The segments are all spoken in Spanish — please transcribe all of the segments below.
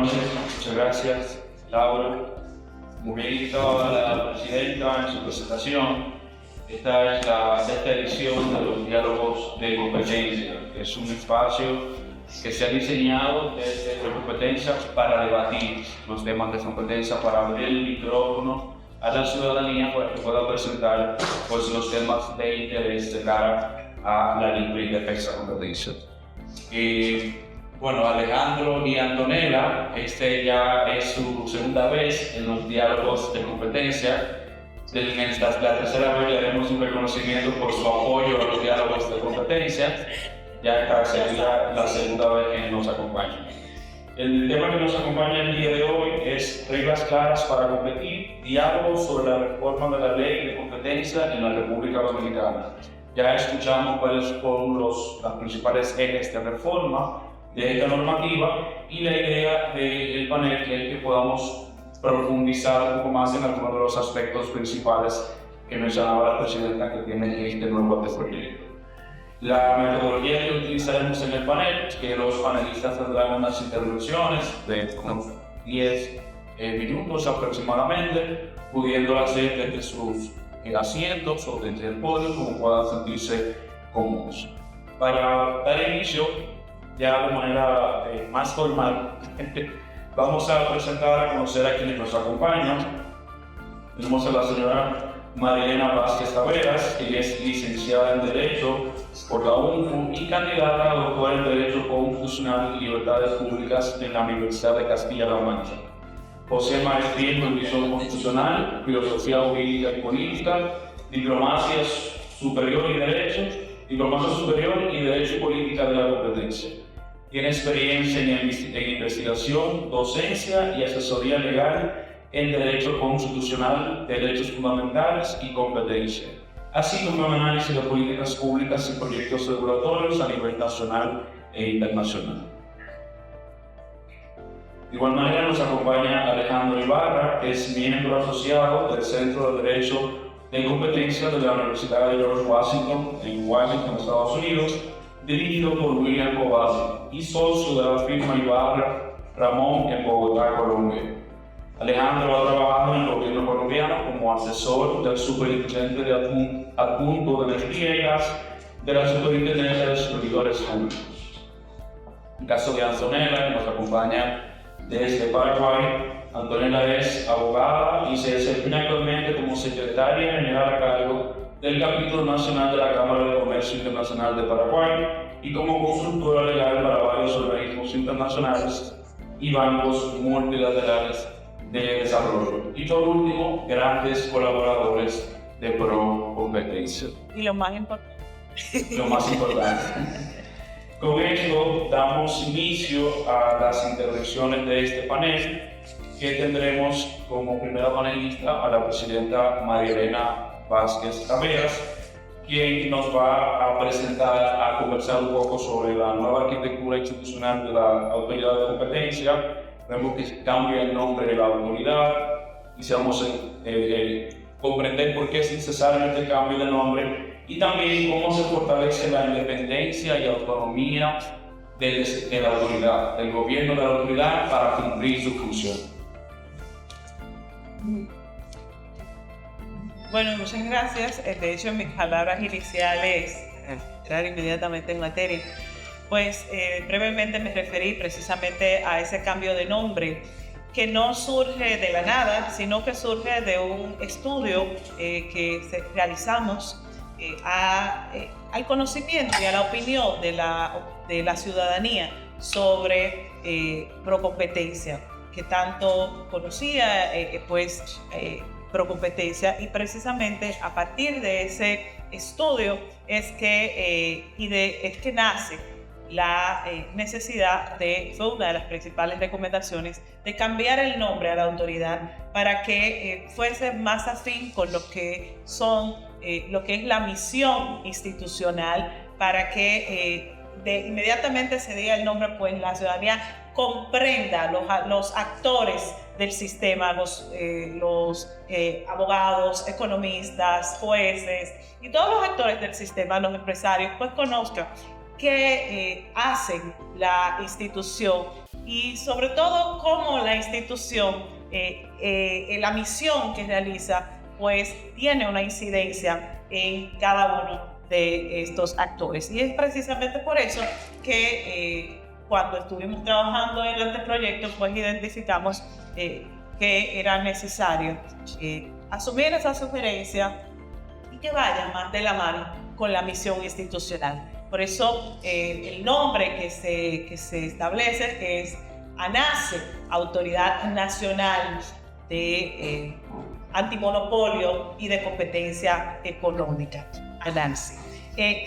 noches, muchas gracias, Laura. Como bien indicaba la presidenta en su presentación, esta es la sexta edición de los diálogos de competencia, que es un espacio que se ha diseñado desde la competencia para debatir los temas de competencia, para abrir el micrófono a la ciudadanía para que pueda presentar pues, los temas de interés de cara a la libre y defensa competencia. Bueno, Alejandro y Antonella, ya es su segunda vez en los diálogos de competencia. La tercera vez le haremos un reconocimiento por su apoyo a los diálogos de competencia. Ya esta sería la segunda vez que nos acompaña. El tema que nos acompaña el día de hoy es reglas claras para competir, diálogos sobre la reforma de la ley de competencia en la República Dominicana. Ya escuchamos cuáles son los principales ejes de reforma de esta normativa y la idea del panel es que podamos profundizar un poco más en algunos de los aspectos principales que mencionaba la presidenta que tiene este nuevo proyecto. La metodología que utilizaremos en el panel es que los panelistas tendrán unas intervenciones de unos 10 minutos aproximadamente, pudiendo hacer desde sus asientos o desde el podio como puedan sentirse cómodos. Para dar inicio, ya de manera más formal, vamos a presentar a conocer a quienes nos acompañan. Tenemos a la señora Marielena Vázquez Taveras, que es licenciada en Derecho por la UNFU y candidata a doctora en Derecho Constitucional y Libertades Públicas en la Universidad de Castilla-La Mancha. Posee maestría en Constitución Constitucional, Filosofía Jurídica y Política, Diplomacia Superior y Derecho, Diplomacia Superior y Derecho y Política de la Competencia. Tiene experiencia en investigación, docencia y asesoría legal en Derecho Constitucional, Derechos Fundamentales y Competencia, así como en análisis de políticas públicas y proyectos regulatorios a nivel nacional e internacional. De igual manera nos acompaña Alejandro Ibarra, que es miembro asociado del Centro de Derecho de Competencia de la Universidad de George Washington en Washington, Estados Unidos, dirigido por William Cobasi y socio de la firma Ibarra Ramón en Bogotá, Colombia. Alejandro ha trabajado en el gobierno colombiano como asesor del superintendente de adjunto de energía y gas de la Superintendencia de Servidores Públicos. En caso de Antonella, que nos acompaña desde Paraguay, Antonella es abogada y se desempeña actualmente como secretaria general a cargo del Capítulo Nacional de la Cámara de Comercio Internacional de Paraguay y como consultora legal para varios organismos internacionales y bancos multilaterales de desarrollo. Y por último, grandes colaboradores de Pro Competencia. Y lo más importante. Con esto damos inicio a las intervenciones de este panel, que tendremos como primera panelista a la presidenta Marielena Vázquez Taveras, quien nos va a presentar, a conversar un poco sobre la nueva arquitectura institucional de la Autoridad de Competencia. Vemos que cambia el nombre de la autoridad, quisiéramos comprender por qué es necesario este cambio de nombre y también cómo se fortalece la independencia y autonomía de la autoridad, del gobierno de la autoridad para cumplir su función. Bueno, muchas gracias. De hecho, en mis palabras iniciales, entrar inmediatamente en materia, pues brevemente me referí precisamente a ese cambio de nombre que no surge de la nada, sino que surge de un estudio que realizamos al conocimiento y a la opinión de la ciudadanía sobre Procompetencia, que tanto conocía Procompetencia, y precisamente a partir de ese estudio es que nace la necesidad fue una de las principales recomendaciones de cambiar el nombre a la autoridad para que fuese más afín con lo que es la misión institucional, para que inmediatamente se diga el nombre, pues la ciudadanía comprenda los actores del sistema, los abogados, economistas, jueces y todos los actores del sistema, los empresarios, pues conozcan qué hacen la institución y sobre todo cómo la institución, la misión que realiza, pues tiene una incidencia en cada uno de estos actores. Y es precisamente por eso que cuando estuvimos trabajando en este proyecto, pues identificamos que era necesario asumir esa sugerencia y que vaya más de la mano con la misión institucional. Por eso el nombre que se establece es ANACE, Autoridad Nacional de Antimonopolio y de Competencia Económica, ANACE.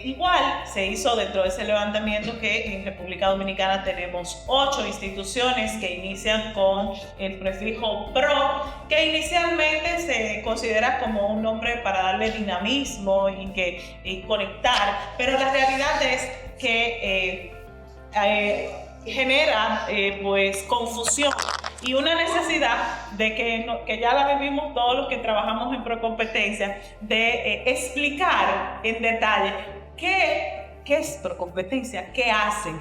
Igual se hizo dentro de ese levantamiento que en República Dominicana tenemos 8 instituciones que inician con el prefijo PRO, que inicialmente se considera como un nombre para darle dinamismo y conectar, pero la realidad es que genera pues confusión y una necesidad de que ya la vivimos todos los que trabajamos en Procompetencia, de explicar en detalle qué es Procompetencia, qué hacen,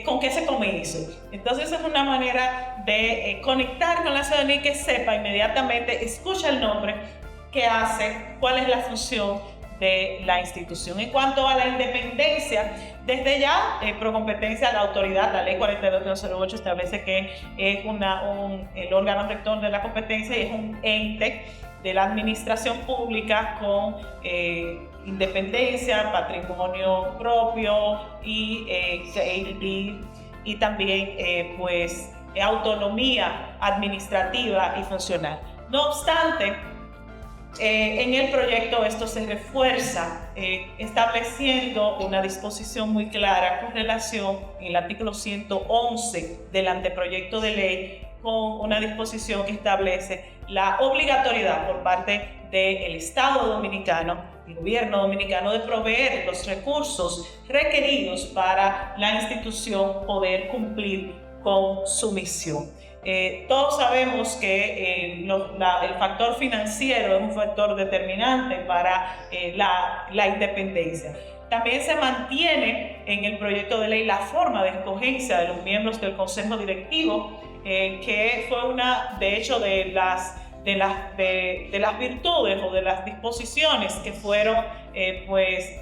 con qué se come eso. Entonces es una manera de conectar con la ciudadanía y que sepa inmediatamente, escucha el nombre, qué hace, cuál es la función de la institución. En cuanto a la independencia, desde ya Procompetencia, la autoridad, la ley 42.08 establece que es el órgano rector de la competencia y es un ente de la administración pública con independencia, patrimonio propio y también pues autonomía administrativa y funcional. No obstante, en el proyecto esto se refuerza estableciendo una disposición muy clara con relación en el artículo 111 del anteproyecto de ley, con una disposición que establece la obligatoriedad por parte del Estado dominicano, el gobierno dominicano, de proveer los recursos requeridos para la institución poder cumplir con su misión. Todos sabemos que el factor financiero es un factor determinante para la independencia. También se mantiene en el proyecto de ley la forma de escogencia de los miembros del Consejo Directivo, que fue una, de hecho, de las virtudes o de las disposiciones que fueron pues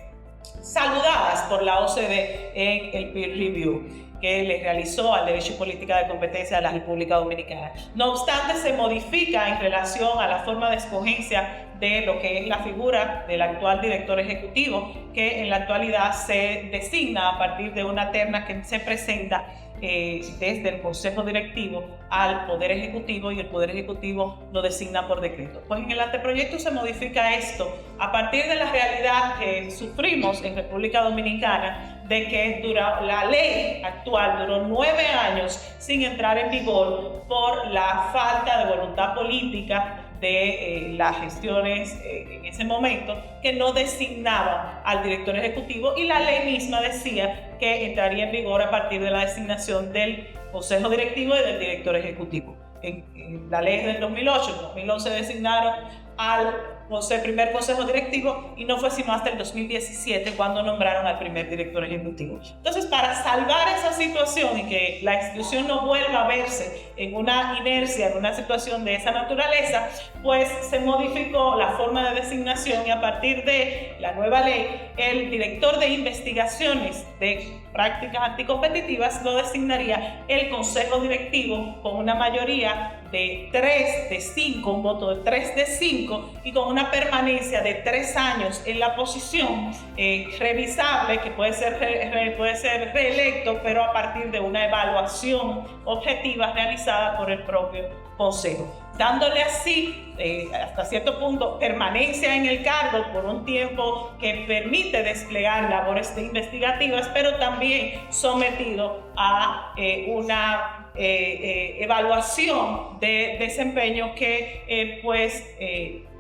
saludadas por la OCDE en el peer review que le realizó al Derecho y Política de Competencia de la República Dominicana. No obstante, se modifica en relación a la forma de escogencia de lo que es la figura del actual director ejecutivo, que en la actualidad se designa a partir de una terna que se presenta desde el Consejo Directivo al Poder Ejecutivo, y el Poder Ejecutivo lo designa por decreto. Pues en el anteproyecto se modifica esto a partir de la realidad que sufrimos en República Dominicana, de que la ley actual duró 9 años sin entrar en vigor por la falta de voluntad política de las gestiones en ese momento, que no designaban al director ejecutivo, y la ley misma decía que entraría en vigor a partir de la designación del Consejo Directivo y del director ejecutivo. En la ley del 2008, en 2011 designaron al primer Consejo Directivo y no fue sino hasta el 2017 cuando nombraron al primer director ejecutivo. Entonces, para salvar esa situación y que la institución no vuelva a verse en una inercia, en una situación de esa naturaleza, pues se modificó la forma de designación, y a partir de la nueva ley, el director de investigaciones de prácticas anticompetitivas lo designaría el Consejo Directivo con una mayoría de 3 de 5, un voto de 3 de 5, y con una permanencia de 3 años en la posición, revisable, que puede ser reelecto, pero a partir de una evaluación objetiva realizada por el propio Consejo, dándole así hasta cierto punto permanencia en el cargo por un tiempo que permite desplegar labores investigativas, pero también sometido a una evaluación de desempeño que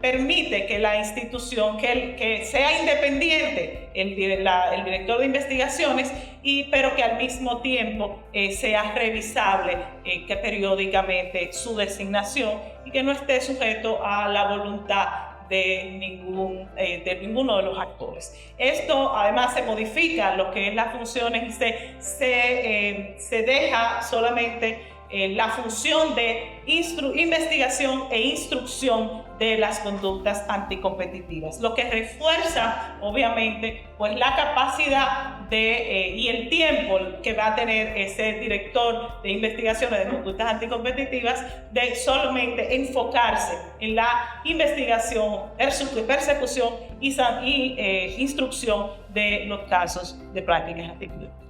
permite que la institución, que sea independiente el director de investigaciones, pero que al mismo tiempo sea revisable que periódicamente su designación, y que no esté sujeto a la voluntad de ninguno de los actores. Esto además se modifica lo que es las funciones y se deja solamente la función de investigación e instrucción de las conductas anticompetitivas, lo que refuerza obviamente pues la capacidad y el tiempo que va a tener ese director de investigaciones de conductas anticompetitivas de solamente enfocarse en la investigación, persecución y instrucción de los casos de prácticas anticompetitivas.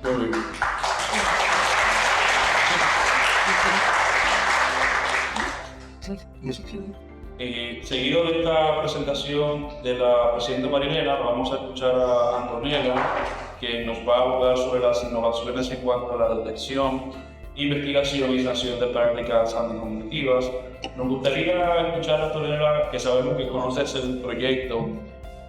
Muy bien. Seguido de esta presentación de la presidenta Marilena, vamos a escuchar a Antonella, que nos va a hablar sobre las innovaciones en cuanto a la detección, investigación y sanción de prácticas anticompetitivas. Nos gustaría escuchar a Antonella, que sabemos que conoces el proyecto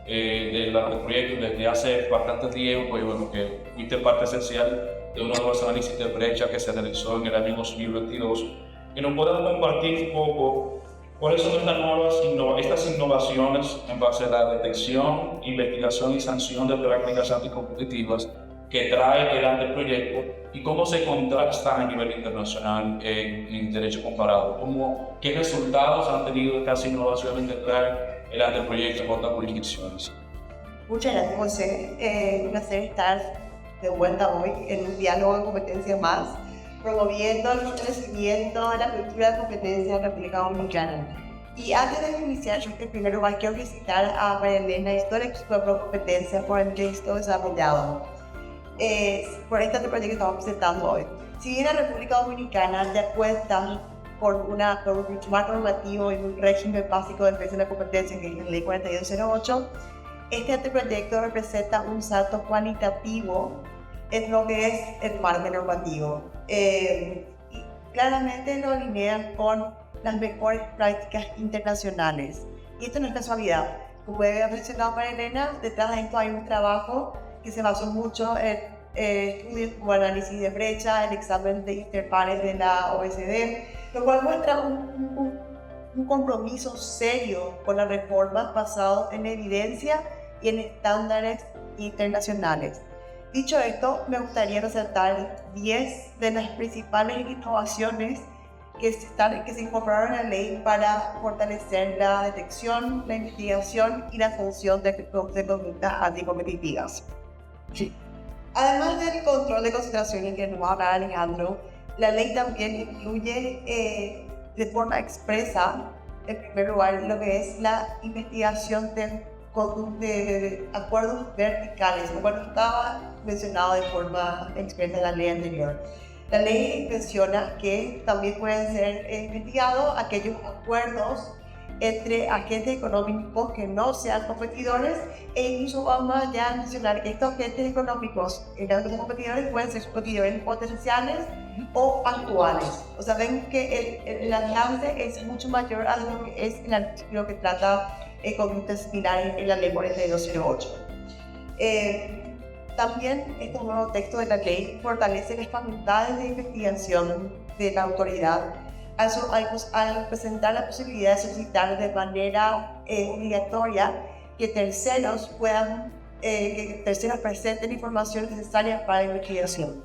desde hace bastante tiempo y bueno, que fuiste parte esencial de uno de los análisis de brecha que se realizó en el año 2022. Que nos puedan compartir un poco cuáles son estas innovaciones en base a la detección, investigación y sanción de prácticas anticompetitivas que trae el anteproyecto y cómo se contrasta a nivel internacional en derecho comparado. ¿Qué resultados han tenido estas innovaciones que trae el anteproyecto en otras jurisdicciones? Muchas gracias, José. Un placer estar de vuelta hoy en un diálogo de competencia más, promoviendo el fortalecimiento de la cultura de competencia en la República Dominicana. Y antes de iniciar, yo en primer lugar quiero felicitar a María Elena y todo el equipo de competencia por el gesto desarrollado, por este proyecto que estamos presentando hoy. Si bien la República Dominicana ya cuenta por un marco normativo y un régimen básico de defensa de la competencia, que es la Ley 4208, este anteproyecto representa un salto cualitativo en lo que es el marco normativo. Claramente lo alinean con las mejores prácticas internacionales. Y esto no es casualidad. Como había mencionado María Elena, detrás de esto hay un trabajo que se basó mucho en estudios como análisis de brecha, el examen de interpares de la OECD, lo cual muestra un compromiso serio con las reformas basado en evidencia y en estándares internacionales. Dicho esto, me gustaría resaltar 10 de las principales innovaciones que se incorporaron a la ley para fortalecer la detección, la investigación y la sanción de conductas anticompetitivas. Sí. Además del control de concentraciones que nos va a hablar Alejandro, la ley también incluye de forma expresa, en primer lugar, lo que es la investigación de acuerdos verticales, lo cual estaba mencionado de forma expresa en la ley anterior. La ley menciona que también pueden ser investigados aquellos acuerdos entre agentes económicos que no sean competidores, e incluso vamos a mencionar que estos agentes económicos, en caso de competidores, pueden ser competidores potenciales o actuales. O sea, ven que el alcance es mucho mayor a lo que es el artículo que trata conductas similares en la ley 4208. También este nuevo texto de la ley fortalece las facultades de investigación de la autoridad al presentar la posibilidad de solicitar de manera obligatoria que terceros presenten información necesaria para la investigación.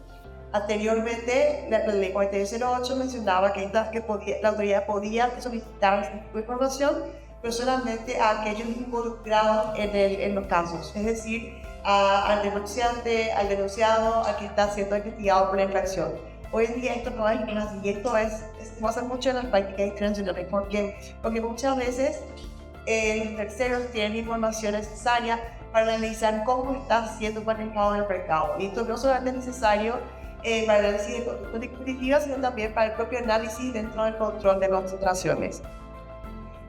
Anteriormente, la ley 4208 mencionaba que la autoridad podía solicitar ese tipo de información, pero solamente a aquellos involucrados en los casos, es decir, al denunciante, al denunciado, al que está siendo investigado por la infracción. Hoy en día esto no es así, y esto se basa mucho en las prácticas internacionales, porque muchas veces los terceros tienen información necesaria para analizar cómo está siendo manejado el mercado. Y esto no solamente es necesario para el análisis de conductas competitivas, sino también para el propio análisis dentro del control de concentraciones.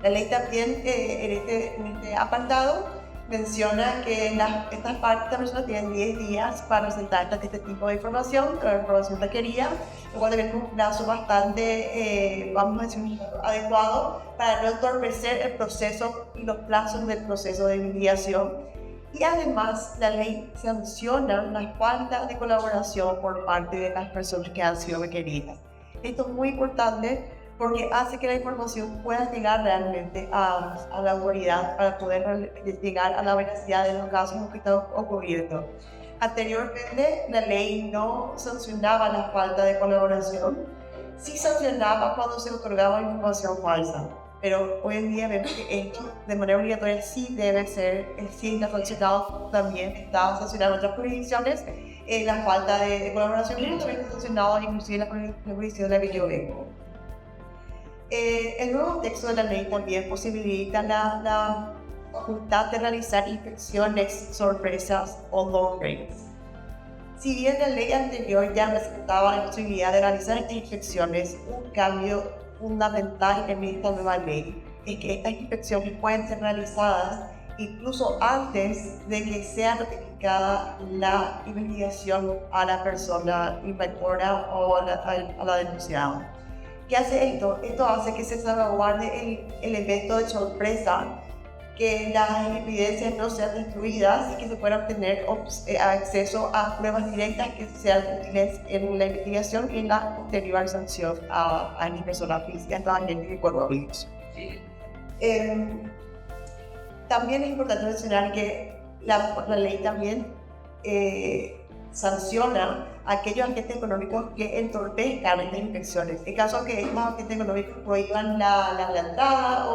La ley también en este apartado menciona que estas personas tienen 10 días para presentar este tipo de información, la información requerida, lo cual debe tener un plazo bastante, vamos a decir, adecuado para no entorpecer el proceso y los plazos del proceso de investigación. Y además, la ley sanciona la falta de colaboración por parte de las personas que han sido requeridas. Esto es muy importante porque hace que la información pueda llegar realmente a la autoridad para poder llegar a la veracidad de los casos que están ocurriendo. Anteriormente, la ley no sancionaba la falta de colaboración, sí sancionaba cuando se otorgaba información falsa, pero hoy en día vemos que esto de manera obligatoria sí debe ser, sí está sancionado, también está sancionado en otras jurisdicciones, la falta de colaboración, y también está sancionado inclusive la jurisdicción de la videoeco. El nuevo texto de la ley también posibilita la facultad de realizar inspecciones sorpresas o long range. Si bien la ley anterior ya presentaba la posibilidad de realizar estas inspecciones, un cambio fundamental en esta nueva ley es que estas inspecciones pueden ser realizadas incluso antes de que sea notificada la investigación a la persona inspectora o a la denunciada. ¿Qué hace esto? Esto hace que se salvaguarde el evento de sorpresa, que las evidencias no sean destruidas y que se pueda obtener acceso a pruebas directas que sean útiles en la investigación y en la posterior sanción a las personas físicas, a la gente que cuerpo físico. También es importante mencionar que la ley también sanciona a aquellos agentes económicos que entorpezcan estas inspecciones. En caso que estos agentes económicos prohíban la entrada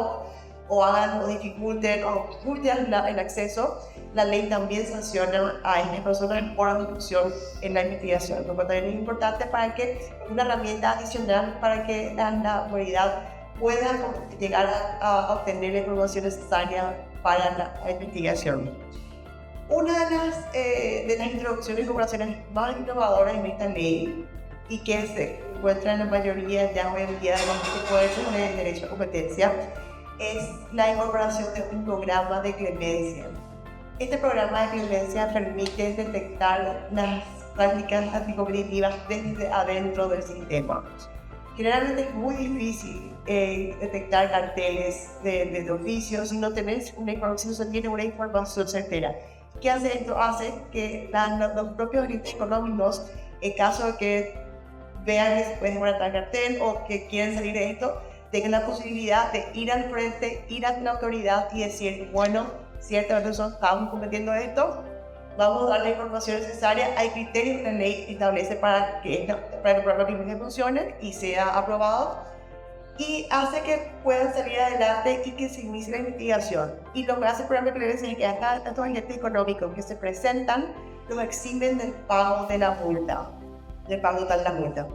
o hagan o dificulten el acceso, la ley también sanciona a estas personas por obstrucción en la investigación. Lo cual también es importante para que una herramienta adicional para que la autoridad pueda llegar a obtener la información necesaria para la investigación. Una de las introducciones y incorporaciones más innovadoras en esta ley, y que se encuentra en la mayoría ya hoy en día de los poderes de derecho a competencia, es la incorporación de un programa de clemencia. Este programa de clemencia permite detectar las prácticas anticompetitivas desde adentro del sistema. Generalmente es muy difícil detectar carteles de oficio si no tenés una información, si no tiene una información certera. ¿Qué hace esto? Hace que los propios agentes económicos, en caso de que vean que se puede demorar tal cartel o que quieren salir de esto, tengan la posibilidad de ir al frente, ir a la autoridad y decir, bueno, ciertamente nosotros estamos cometiendo esto, vamos a dar la información necesaria, hay criterios que la ley establece para que el programa de funcione y sea aprobado, y hace que puedan salir adelante y que se inicie la investigación. Y lo que hace el programa de clemencia es que a estos agentes económicos que se presentan, los eximen del pago de la multa, del pago total de la multa.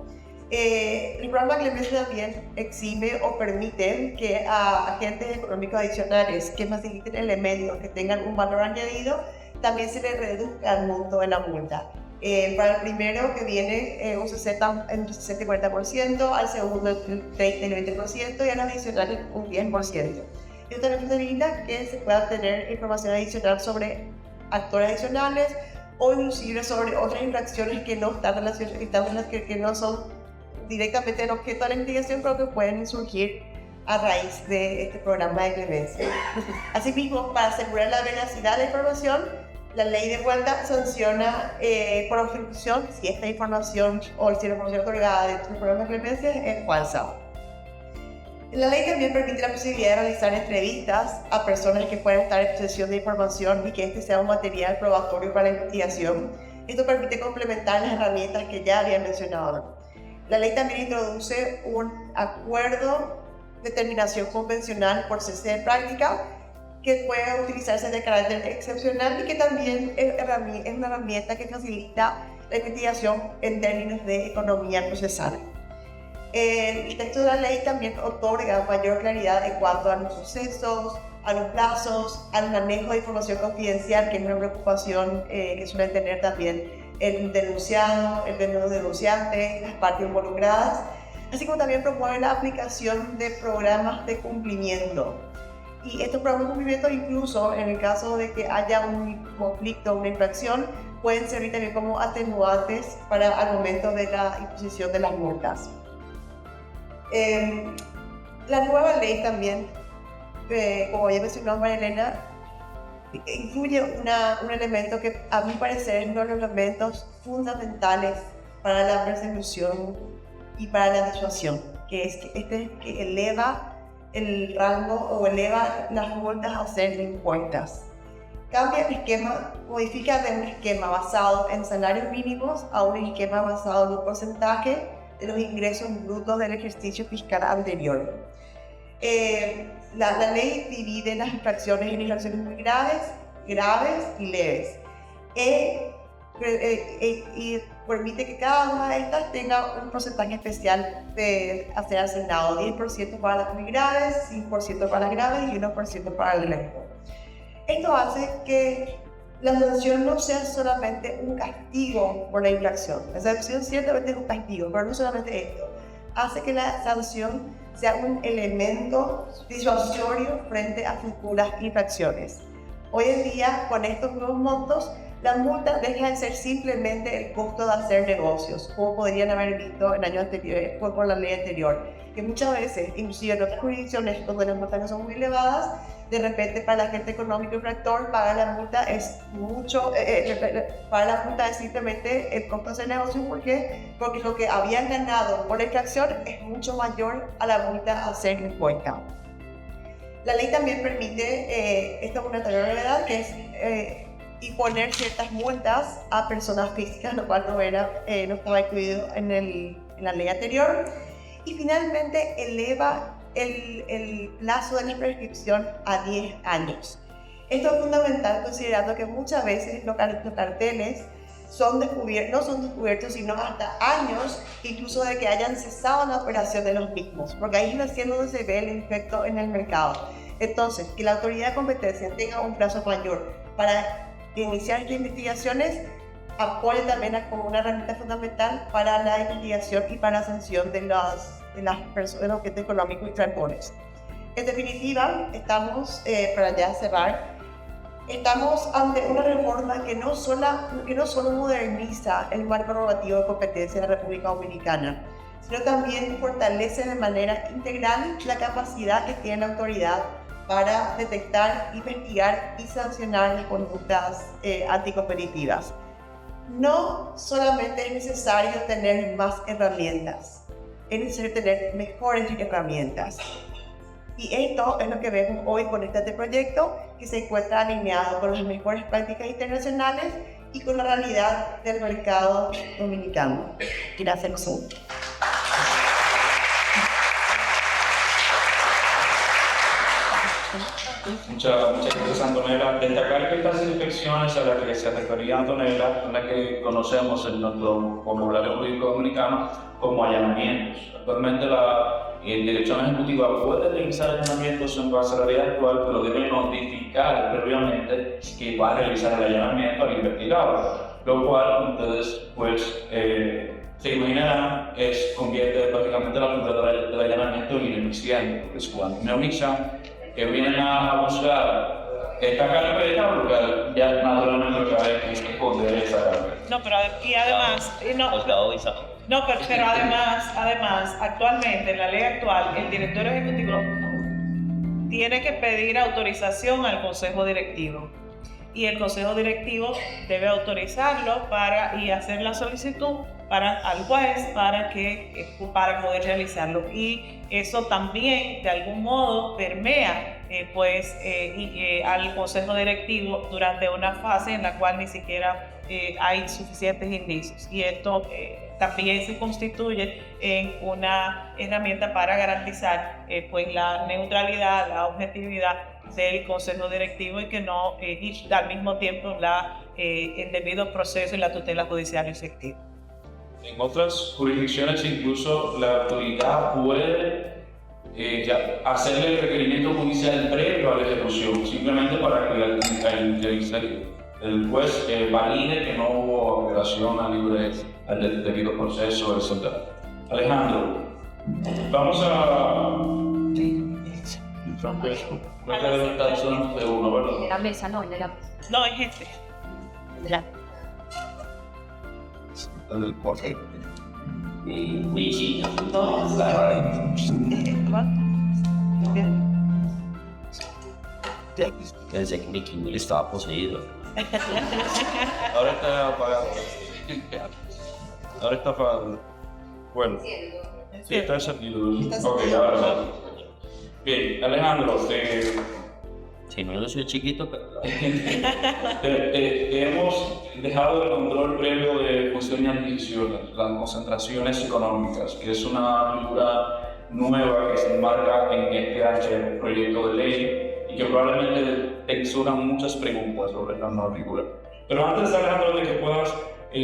El programa de clemencia también exime o permite que a agentes económicos adicionales que faciliten elementos que tengan un valor añadido, también se les reduzca el monto de la multa. Para el primero que viene entre 60 y 40%, al segundo el 30 y el 20% y al adicional un 10%. Esto también facilita que se pueda tener información adicional sobre actores adicionales o inclusive sobre otras infracciones que no están relacionadas, que no son directamente el objeto de la investigación, pero que pueden surgir a raíz de este programa de clemencia. Asimismo, para asegurar la veracidad de la información, la ley de vuelta sanciona por obstrucción si esta información o si la información otorgada dentro del programa de clemencia es falsa. La ley también permite la posibilidad de realizar entrevistas a personas que puedan estar en posesión de información y que este sea un material probatorio para la investigación. Esto permite complementar las herramientas que ya había mencionado. La ley también introduce un acuerdo de terminación convencional por cese de práctica que puede utilizarse de carácter excepcional y que también es una herramienta que facilita la investigación en términos de economía procesal. El texto de la ley también otorga mayor claridad en cuanto a los procesos, a los plazos, al manejo de información confidencial, que es una preocupación que suelen tener también el denunciado, el denunciante, las partes involucradas, así como también promueve la aplicación de programas de cumplimiento. Y estos programas de cumplimiento, incluso en el caso de que haya un conflicto o una infracción, pueden servir también como atenuantes para al momento de la imposición de las multas. La nueva ley también, como ya mencionó María Elena, incluye un elemento que a mi parecer es uno de los elementos fundamentales para la persecución y para la disuasión. que es que eleva el rango o eleva las multas a ser impuestas. Cambia el esquema, modifica de un esquema basado en salarios mínimos a un esquema basado en un porcentaje de los ingresos brutos del ejercicio fiscal anterior. La ley divide las infracciones en infracciones muy graves, graves y leves. Y permite que cada una de estas tenga un porcentaje especial a ser asignado, 10% para las muy graves, 5% para las graves y 1% para el resto. Esto hace que la sanción no sea solamente un castigo por la infracción. La sanción ciertamente es un castigo, pero no solamente esto. Hace que la sanción sea un elemento disuasorio frente a futuras infracciones. Hoy en día, con estos nuevos montos, la multa deja de ser simplemente el costo de hacer negocios, como podrían haber visto en años anteriores por la ley anterior, que muchas veces, inclusive en otras jurisdicciones donde las multas no son muy elevadas, de repente para el agente económico infractor pagar la multa es mucho, pagar la multa es simplemente el costo de hacer negocios. ¿Por qué? Porque lo que habían ganado por la infracción es mucho mayor a la multa a ser impuesta. La ley también permite, esta es una tercera novedad, que es imponer ciertas multas a personas físicas, lo cual no estaba incluido en la ley anterior. Y finalmente eleva el plazo de la prescripción a 10 años. Esto es fundamental considerando que muchas veces los carteles no son descubiertos sino hasta años incluso de que hayan cesado la operación de los mismos, porque ahí es donde se ve el efecto en el mercado. Entonces, que la autoridad de competencia tenga un plazo mayor para iniciar estas investigaciones apoya también como una herramienta fundamental para la investigación y para la sanción de los agentes económicos infractores. En definitiva, para ya cerrar, estamos ante una reforma que no solo moderniza el marco normativo de competencia de la República Dominicana, sino también fortalece de manera integral la capacidad que tiene la autoridad para detectar, investigar y sancionar las conductas anticompetitivas. No solamente es necesario tener más herramientas, es necesario tener mejores herramientas. Y esto es lo que vemos hoy con este proyecto, que se encuentra alineado con las mejores prácticas internacionales y con la realidad del mercado dominicano. Gracias. Muchas gracias, Antonella. Destacar que estas inspecciones a las que se refería Antonella son las que conocemos en nuestro vocabulario jurídico dominicano como allanamientos. Actualmente la Dirección Ejecutiva puede realizar allanamientos en base a la ley actual, pero debe notificar previamente que va a realizar el allanamiento al investigado, lo cual ustedes se imaginarán convierte lógicamente la figura del allanamiento en ineficiente, porque es cuando inefician que vienen a buscar esta carpeta, porque ya naturalmente lo que hay es que esconder esa carpeta. No, pero además, actualmente, en la ley actual, el director ejecutivo tiene que pedir autorización al consejo directivo. Y el consejo directivo debe autorizarlo y hacer la solicitud al juez para poder realizarlo. Y eso también, de algún modo, permea al consejo directivo durante una fase en la cual ni siquiera hay suficientes indicios. Y esto también se constituye en una herramienta para garantizar la neutralidad, la objetividad del consejo directivo y que no y al mismo tiempo el debido proceso y la tutela judicial efectiva. En otras jurisdicciones incluso la autoridad puede hacerle el requerimiento judicial previo a la ejecución, simplemente para que el juez valide que no hubo violación al debido proceso, etc. Alejandro, vamos a... No te levantas solo de uno, ¿verdad? De la mesa, no, de la mesa. No, es este. Ya. Desde que Nicky Will estaba poseído. Ahora está apagado. Ahora está apagado. Bueno. Sí, está sentido. Está Ok, sentido. ahora sí. Bien, Alejandro, Sí, no, yo soy chiquito, pero te hemos dejado el control previo de fusión y adquisición, las concentraciones económicas, que es una figura nueva que se enmarca en este proyecto de ley y que probablemente te surjan muchas preguntas sobre esta nueva figura. Pero antes, Alejandro, de que puedas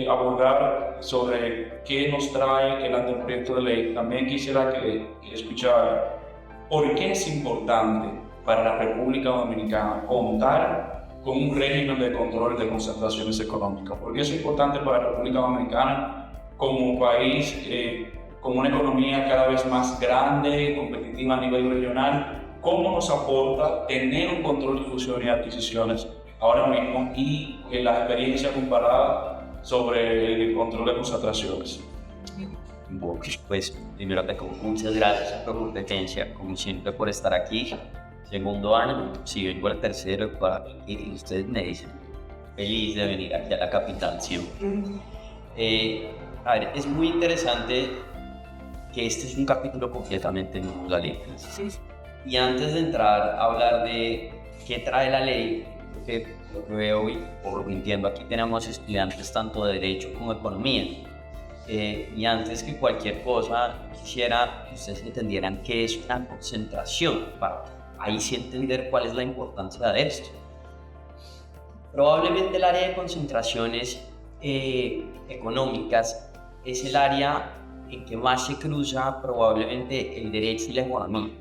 abordar sobre qué nos trae el anteproyecto de ley, también quisiera escuchar por qué es importante para la República Dominicana contar con un régimen de control de concentraciones económicas. ¿Por qué es importante para la República Dominicana como país, con una economía cada vez más grande, competitiva a nivel regional? ¿Cómo nos aporta tener un control de fusión y adquisiciones ahora mismo y la experiencia comparada sobre el control de concentraciones? bueno, pues primero te como muchas gracias por tu competencia, como siempre por estar aquí. Segundo año, si vengo al tercero, y ustedes me dicen, feliz de venir aquí a la capital siempre. A ver, es muy interesante que este es un capítulo completamente nuevo de la ley. Y antes de entrar a hablar de qué trae la ley, porque lo que veo y por lo que entiendo, aquí tenemos estudiantes tanto de Derecho como de Economía. Y antes que cualquier cosa, quisiera que ustedes entendieran qué es una concentración, para ahí sí entender cuál es la importancia de esto. Probablemente el área de concentraciones económicas es el área en que más se cruza probablemente el derecho y la economía.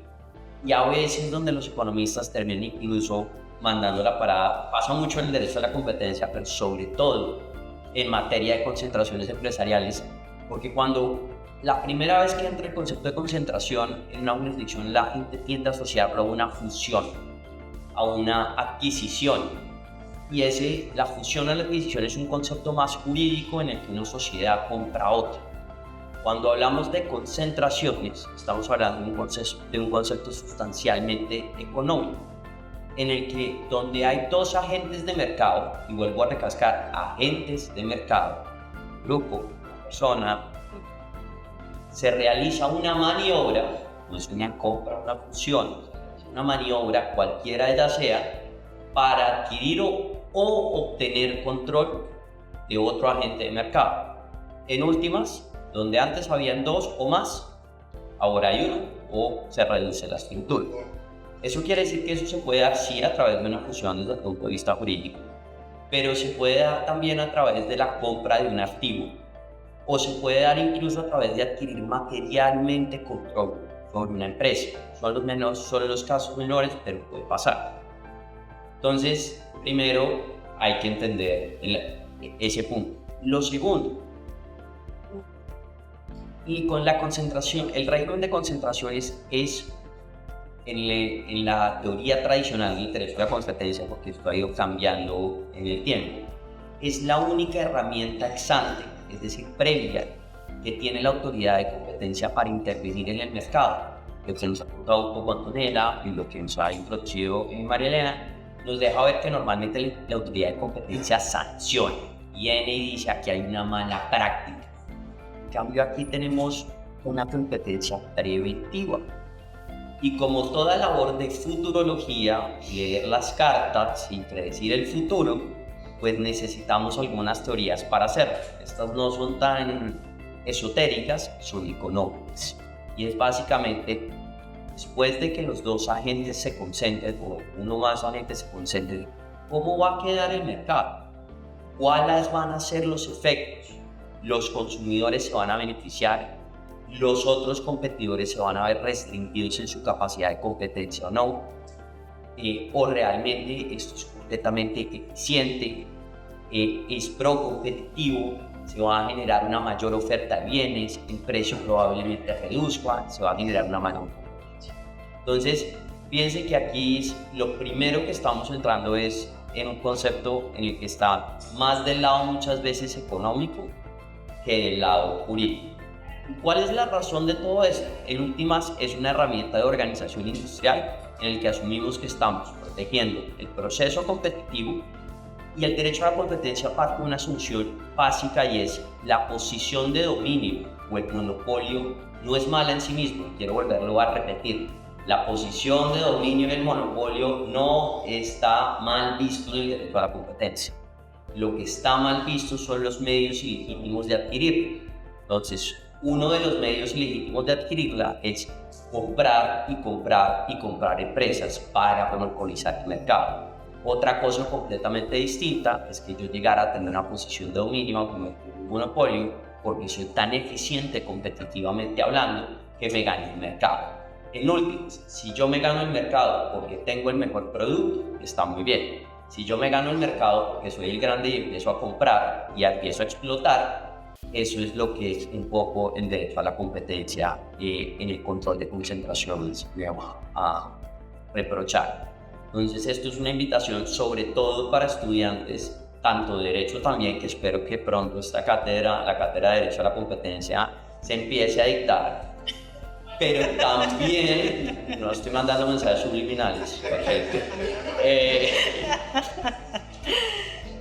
Y a veces donde los economistas terminan incluso mandando la parada. Pasa mucho en el derecho a la competencia, pero sobre todo en materia de concentraciones empresariales, porque cuando la primera vez que entra el concepto de concentración en una jurisdicción, la gente tiende a asociarlo a una fusión, a una adquisición. Y la fusión o la adquisición es un concepto más jurídico en el que una sociedad compra otra. Cuando hablamos de concentraciones, estamos hablando de un concepto sustancialmente económico, en el que donde hay dos agentes de mercado, y vuelvo a recalcar, agentes de mercado, grupo, persona, se realiza una maniobra, no es una compra, una fusión, es una maniobra, cualquiera de ellas sea, para adquirir o obtener control de otro agente de mercado. En últimas, donde antes habían dos o más, ahora hay uno o se reduce la estructura. Eso quiere decir que eso se puede dar sí a través de una fusión desde el punto de vista jurídico, pero se puede dar también a través de la compra de un activo, o se puede dar incluso a través de adquirir materialmente control sobre una empresa. Son los casos menores, pero puede pasar. Entonces, primero hay que entender ese punto. Lo segundo, y con la concentración, el régimen de concentraciones es en la teoría tradicional del derecho de la competencia, porque esto ha ido cambiando en el tiempo, es la única herramienta ex ante, es decir, previa, que tiene la autoridad de competencia para intervenir en el mercado. Lo que nos ha contado un poco Antonella y lo que nos ha introducido María Elena nos deja ver que normalmente la autoridad de competencia sanciona, viene y dice aquí hay una mala práctica. En cambio aquí tenemos una competencia preventiva. Y como toda labor de futurología, leer las cartas y predecir el futuro, pues necesitamos algunas teorías para hacerlo. Estas no son tan esotéricas, son económicas. Y es básicamente, después de que los dos agentes se concentren, o uno más agentes se concentren, ¿cómo va a quedar el mercado? ¿Cuáles van a ser los efectos? ¿Los consumidores se van a beneficiar? ¿Los otros competidores se van a ver restringidos en su capacidad de competencia o no? ¿O realmente esto es completamente eficiente? ¿Es pro-competitivo? ¿Se va a generar una mayor oferta de bienes? ¿El precio probablemente reduzca? ¿Se va a generar una mayor competencia? Entonces, piensen que aquí lo primero que estamos entrando es en un concepto en el que está más del lado muchas veces económico que del lado jurídico. ¿Cuál es la razón de todo esto? En últimas, es una herramienta de organización industrial en el que asumimos que estamos protegiendo el proceso competitivo, y el derecho a la competencia parte de una asunción básica, y es la posición de dominio o el monopolio no es mala en sí misma, quiero volverlo a repetir. La posición de dominio en el monopolio no está mal visto en el derecho a la competencia. Lo que está mal visto son los medios ilegítimos de adquirirla. Entonces, uno de los medios ilegítimos de adquirirla es comprar y comprar y comprar empresas para monopolizar el mercado. Otra cosa completamente distinta es que yo llegara a tener una posición de dominio como un monopolio porque soy tan eficiente competitivamente hablando que me gane el mercado. En últimas, si yo me gano el mercado porque tengo el mejor producto, está muy bien. Si yo me gano el mercado porque soy el grande y empiezo a comprar y empiezo a explotar, eso es lo que es un poco el derecho a la competencia en el control de concentraciones, digamos, a reprochar. Entonces, esto es una invitación sobre todo para estudiantes, tanto de Derecho también, que espero que pronto esta cátedra, la cátedra de Derecho a la Competencia, se empiece a dictar. Pero también, no estoy mandando mensajes subliminales, perfecto.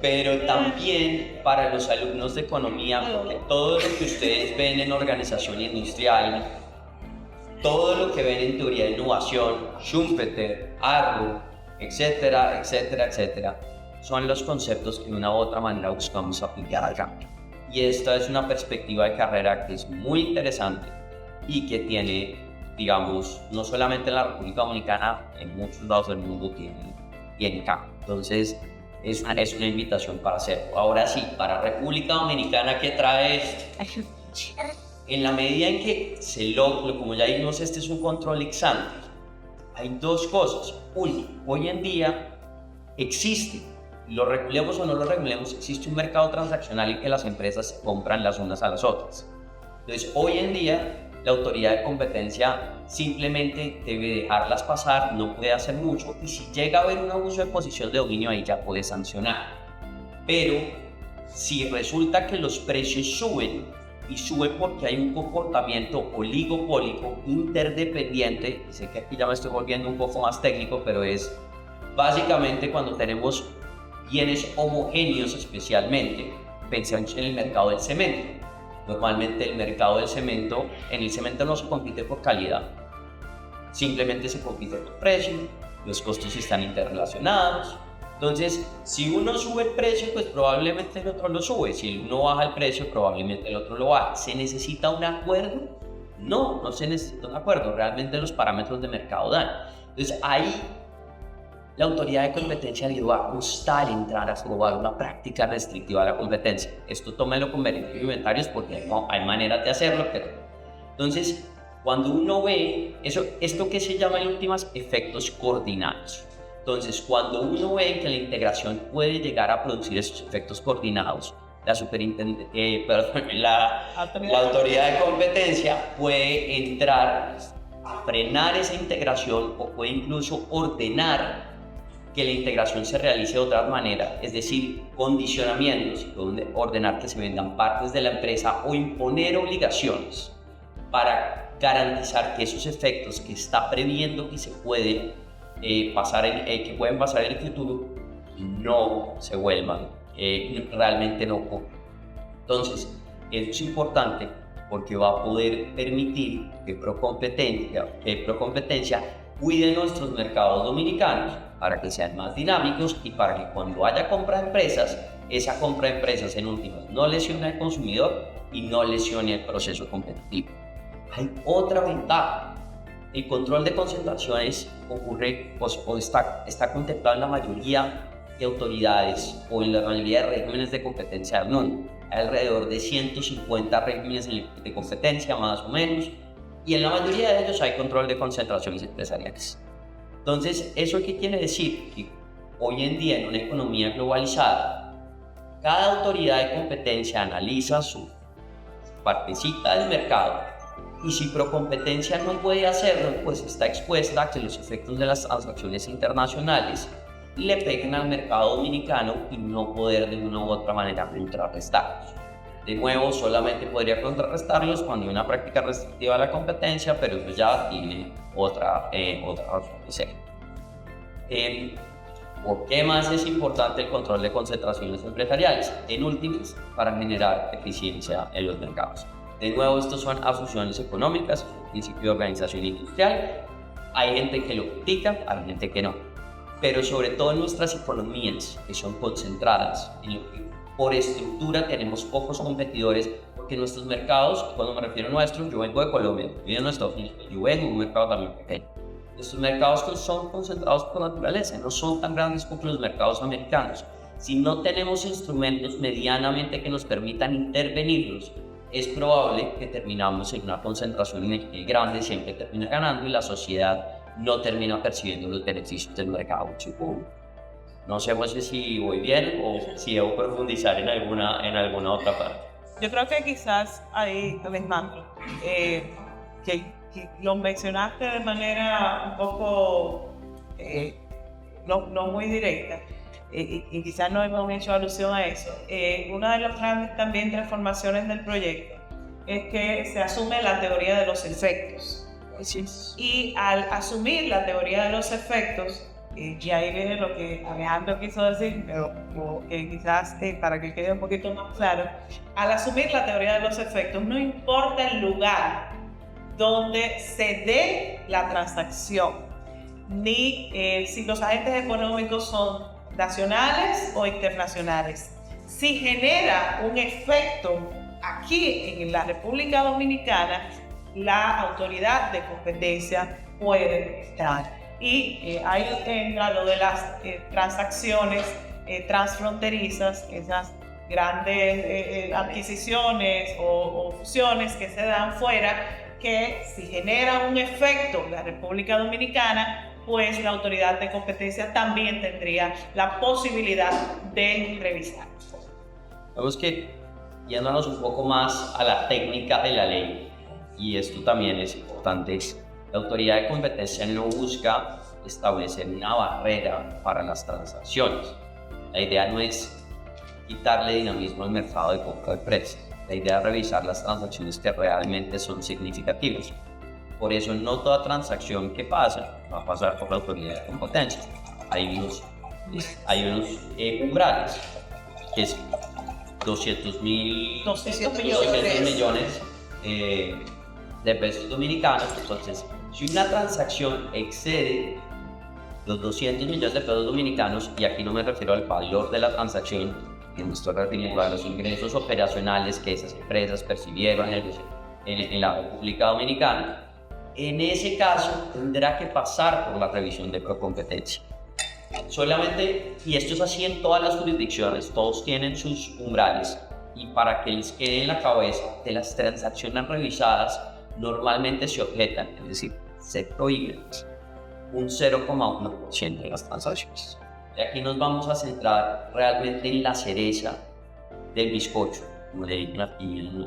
Pero también para los alumnos de economía, porque todo lo que ustedes ven en organización industrial, todo lo que ven en teoría de innovación, Schumpeter, Arrow, etcétera, etcétera, etcétera, son los conceptos que de una u otra manera buscamos aplicar al campo. Y esta es una perspectiva de carrera que es muy interesante y que tiene, digamos, no solamente en la República Dominicana, en muchos lados del mundo tiene campo. Entonces, es una invitación para hacerlo. Ahora sí, para República Dominicana, ¿qué trae esto? En la medida en que se logra, como ya vimos, este es un control ex ante, hay dos cosas. Uno, hoy en día existe, lo regulemos o no lo regulemos, existe un mercado transaccional en que las empresas se compran las unas a las otras. Entonces, hoy en día, la autoridad de competencia simplemente debe dejarlas pasar, no puede hacer mucho, y si llega a haber un abuso de posición de dominio, ahí ya puede sancionar. Pero si resulta que los precios suben, y suben porque hay un comportamiento oligopólico interdependiente, y sé que aquí ya me estoy volviendo un poco más técnico, pero es básicamente cuando tenemos bienes homogéneos, especialmente, pensemos en el mercado del cemento. Normalmente el mercado del cemento, en el cemento no se compite por calidad, simplemente se compite por precio, los costos están interrelacionados. Entonces, si uno sube el precio, pues probablemente el otro lo sube. Si uno baja el precio, probablemente el otro lo baja. ¿Se necesita un acuerdo? No, no se necesita un acuerdo. Realmente los parámetros de mercado dan. Entonces, ahí la autoridad de competencia le va a costar entrar a probar una práctica restrictiva de la competencia. Esto tómelo con beneficios inventarios porque no hay maneras de hacerlo, pero entonces cuando uno ve esto que se llama en últimas efectos coordinados. Entonces cuando uno ve que la integración puede llegar a producir esos efectos coordinados, la autoridad de competencia puede entrar a frenar esa integración o puede incluso ordenar que la integración se realice de otra manera, es decir, condicionamientos, ordenar que se vendan partes de la empresa o imponer obligaciones para garantizar que esos efectos que está previendo que se pueden pasar en el futuro no se vuelvan realmente no ocurren. Entonces, eso es importante porque va a poder permitir que Procompetencia cuide nuestros mercados dominicanos para que sean más dinámicos y para que cuando haya compra de empresas, esa compra de empresas en últimas no lesione al consumidor y no lesione el proceso competitivo. Hay otra ventaja. El control de concentraciones ocurre o está contemplado en la mayoría de autoridades o en la mayoría de regímenes de competencia del mundo. Hay alrededor de 150 regímenes de competencia más o menos y en la mayoría de ellos hay control de concentraciones empresariales. Entonces, ¿eso qué quiere decir? Que hoy en día en una economía globalizada, cada autoridad de competencia analiza su partecita del mercado y si Procompetencia no puede hacerlo, pues está expuesta a que los efectos de las transacciones internacionales le peguen al mercado dominicano y no poder de una u otra manera contrarrestarlos. De nuevo, solamente podría contrarrestarlos cuando hay una práctica restrictiva de la competencia, pero eso ya tiene otra razón de ser. ¿Por qué más es importante el control de concentraciones empresariales? En últimas, para generar eficiencia en los mercados. De nuevo, estos son asociaciones económicas, principio de organización industrial. Hay gente que lo critica, hay gente que no. Pero sobre todo en nuestras economías, que son concentradas, en lo que por estructura tenemos pocos competidores, porque nuestros mercados, cuando me refiero a nuestros, yo vengo de Colombia, vivo en Estados Unidos, yo vengo de un mercado también pequeño. Nuestros mercados son concentrados por naturaleza, no son tan grandes como los mercados americanos. Si no tenemos instrumentos medianamente que nos permitan intervenirlos, es probable que terminamos en una concentración grande, siempre termina ganando y la sociedad no termina percibiendo los beneficios del mercado, supongo. No sé pues, si voy bien o si debo profundizar en alguna otra parte. Yo creo que quizás ahí, Alejandro, que lo mencionaste de manera un poco no muy directa, y quizás no hemos hecho alusión a eso. Una de las grandes también transformaciones del proyecto es que se asume la teoría de los efectos. Y al asumir la teoría de los efectos, y ahí viene lo que Alejandro quiso decir, pero quizás para que quede un poquito más claro, al asumir la teoría de los efectos, no importa el lugar donde se dé la transacción, ni si los agentes económicos son nacionales o internacionales. Si genera un efecto aquí en la República Dominicana, la autoridad de competencia puede entrar. Y ahí entra lo de las transacciones transfronterizas, esas grandes adquisiciones o fusiones que se dan fuera, que si genera un efecto en la República Dominicana, pues la autoridad de competencia también tendría la posibilidad de revisar. Vemos que, yéndonos un poco más a la técnica de la ley, y esto también es importante, la autoridad de competencia no busca establecer una barrera para las transacciones. La idea no es quitarle dinamismo al mercado de compra de precios. La idea es revisar las transacciones que realmente son significativas. Por eso no toda transacción que pasa va a pasar por la autoridad de competencia. Hay unos umbrales, que es 200 millones de pesos dominicanos. Entonces, si una transacción excede los 200 millones de pesos dominicanos, y aquí no me refiero al valor de la transacción, que me estoy refiriendo a los ingresos operacionales que esas empresas percibieron en la República Dominicana, en ese caso tendrá que pasar por la revisión de procompetencia. Solamente, y esto es así en todas las jurisdicciones, todos tienen sus umbrales, y para que les quede en la cabeza, de las transacciones revisadas normalmente se objetan, es decir, se prohíben un 0,1% de las transacciones. Y aquí nos vamos a centrar realmente en la cereza del bizcocho, como le dicen aquí en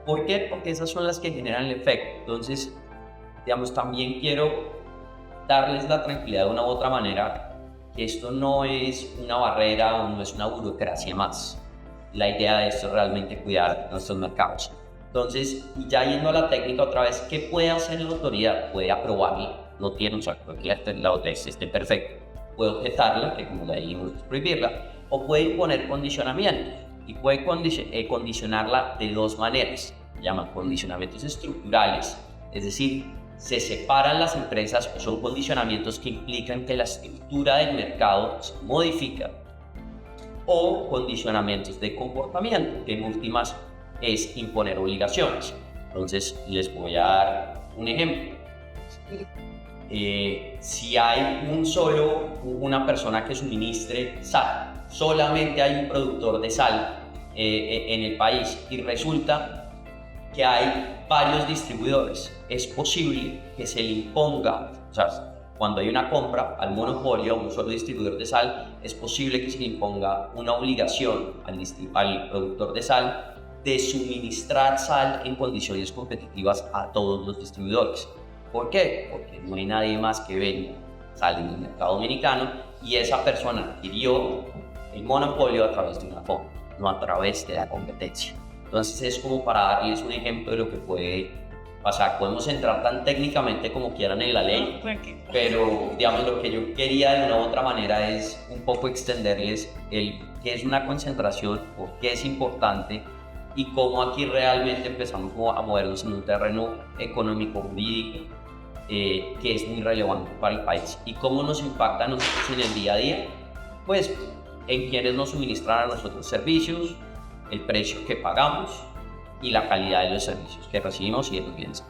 ¿Por qué? Porque esas son las que generan el efecto. Entonces, digamos, también quiero darles la tranquilidad de una u otra manera que esto no es una barrera o no es una burocracia más. La idea de esto es realmente cuidar nuestros mercados. Entonces, ya yendo a la técnica otra vez, ¿qué puede hacer la autoridad? Puede aprobarla, no tiene un saco que la autoridad esté perfecta. Puede objetarla, que como le dijimos, prohibirla, o puede imponer condicionamientos, y puede condicionarla de dos maneras. Se llaman condicionamientos estructurales, es decir, se separan las empresas, o son condicionamientos que implican que la estructura del mercado se modifica, o condicionamientos de comportamiento, que en últimas es imponer obligaciones. Entonces, les voy a dar un ejemplo. Si hay una persona que suministre sal, solamente hay un productor de sal en el país, y resulta que hay varios distribuidores, es posible que se le imponga, o sea, cuando hay una compra al monopolio, a un solo distribuidor de sal, es posible que se le imponga una obligación al productor de sal de suministrar sal en condiciones competitivas a todos los distribuidores. ¿Por qué? Porque no hay nadie más que venda sal en el mercado dominicano, y esa persona adquirió el monopolio a través de una compra, no a través de la competencia. Entonces es como para darles un ejemplo de lo que puede pasar. Podemos entrar tan técnicamente como quieran en la ley, pero digamos lo que yo quería de una u otra manera es un poco extenderles el qué es una concentración, por qué es importante y cómo aquí realmente empezamos a movernos en un terreno económico jurídico que es muy relevante para el país y cómo nos impacta a nosotros en el día a día, pues en quienes nos suministran a nosotros servicios, el precio que pagamos y la calidad de los servicios que recibimos y de los bienes.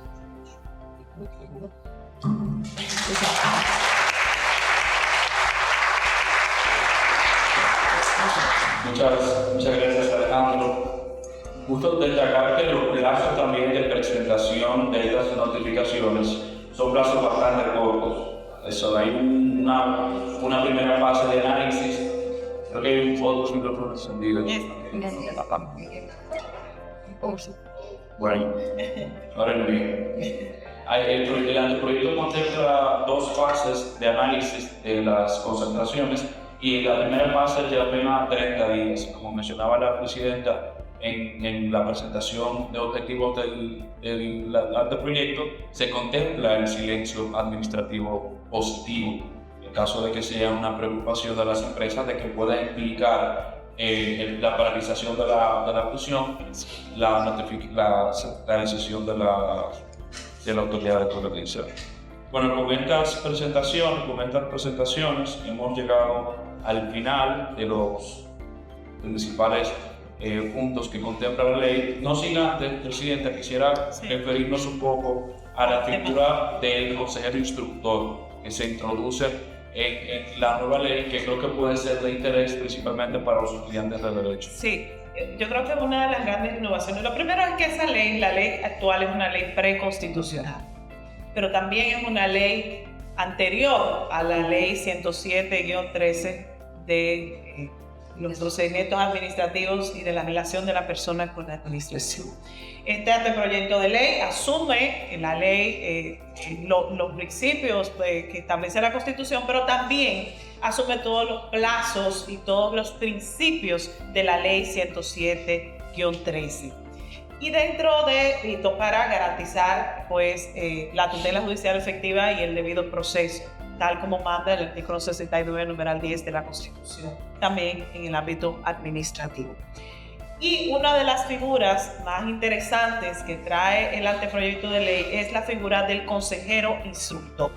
Muchas gracias, Alejandro. Justo destacar que los plazos también de presentación de estas notificaciones son plazos bastante cortos. Eso, hay una primera fase de análisis. Creo que hay otros micrófonos encendidos. Bueno, ahora no el anteproyecto contempla 2 fases de análisis de las concentraciones y la primera fase lleva apenas 30 días. Como mencionaba la presidenta en la presentación de objetivos del anteproyecto, se contempla el silencio administrativo positivo en caso de que sea una preocupación de las empresas de que pueda implicar la paralización de la fusión, la decisión de la autoridad de competencia. Bueno, con estas presentaciones hemos llegado al final de los principales puntos que contempla la ley. No sin antes, Presidenta, quisiera referirnos un poco a la figura del consejero instructor que se introduce en la nueva ley, que creo que puede ser de interés principalmente para los estudiantes de Derecho. Sí, yo creo que una de las grandes innovaciones, lo primero es que esa ley, la ley actual, es una ley preconstitucional, pero también es una ley anterior a la ley 107-13 de los procedimientos administrativos y de la relación de la persona con la administración. Este anteproyecto de ley asume en la ley los principios que establece la Constitución, pero también asume todos los plazos y todos los principios de la ley 107-13. Y dentro de esto, para garantizar pues, la tutela judicial efectiva y el debido proceso, tal como manda el artículo 69, numeral 10 de la Constitución, también en el ámbito administrativo. Y una de las figuras más interesantes que trae el anteproyecto de ley es la figura del consejero instructor.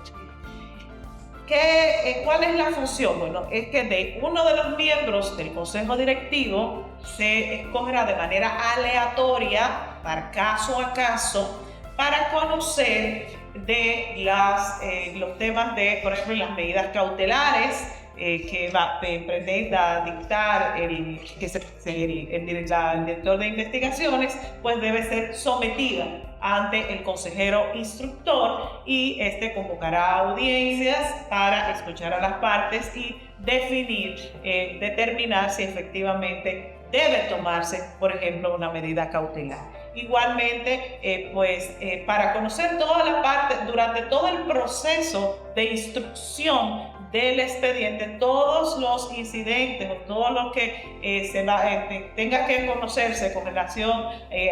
¿Cuál es la función? Bueno, es que de uno de los miembros del consejo directivo se escogerá de manera aleatoria, para caso a caso, para conocer de los temas de, por ejemplo, las medidas cautelares que pretenda dictar el director de investigaciones, pues debe ser sometida ante el consejero instructor y este convocará audiencias para escuchar a las partes y determinar si efectivamente debe tomarse, por ejemplo, una medida cautelar. Igualmente, para conocer toda la parte, durante todo el proceso de instrucción del expediente, todos los incidentes o todo lo que tenga que conocerse con relación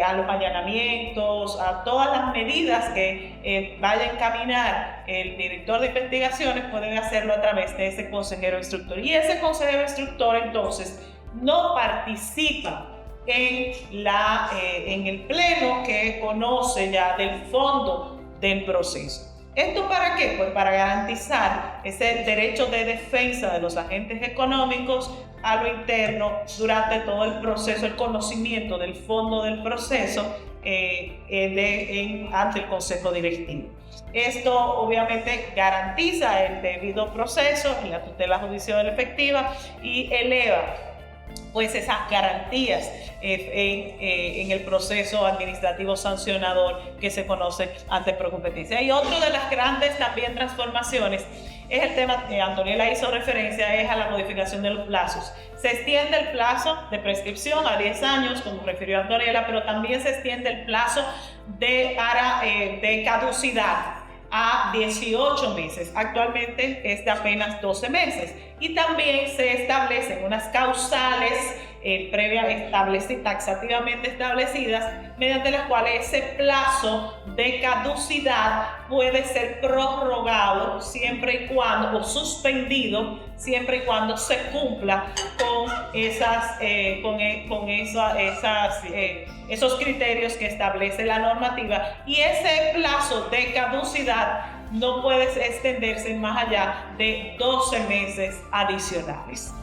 a los allanamientos, a todas las medidas que vaya a encaminar el director de investigaciones, pueden hacerlo a través de ese consejero instructor. Y ese consejero instructor, entonces, no participa en el pleno que conoce ya del fondo del proceso. ¿Esto para qué? Pues para garantizar ese derecho de defensa de los agentes económicos a lo interno durante todo el proceso, el conocimiento del fondo del proceso ante el Consejo Directivo. Esto obviamente garantiza el debido proceso y la tutela judicial efectiva y eleva pues esas garantías en el proceso administrativo sancionador que se conoce ante procompetencia. Y otra de las grandes también transformaciones es el tema que Antoniela hizo referencia, es a la modificación de los plazos. Se extiende el plazo de prescripción a 10 años, como refirió Antoniela, pero también se extiende el plazo de caducidad a 18 meses. Actualmente es de apenas 12 meses. Y también se establecen unas causales taxativamente establecidas, mediante las cuales ese plazo de caducidad puede ser prorrogado siempre y cuando, o suspendido siempre y cuando se cumpla con esos criterios que establece la normativa, y ese plazo de caducidad no puede extenderse más allá de 12 meses adicionales.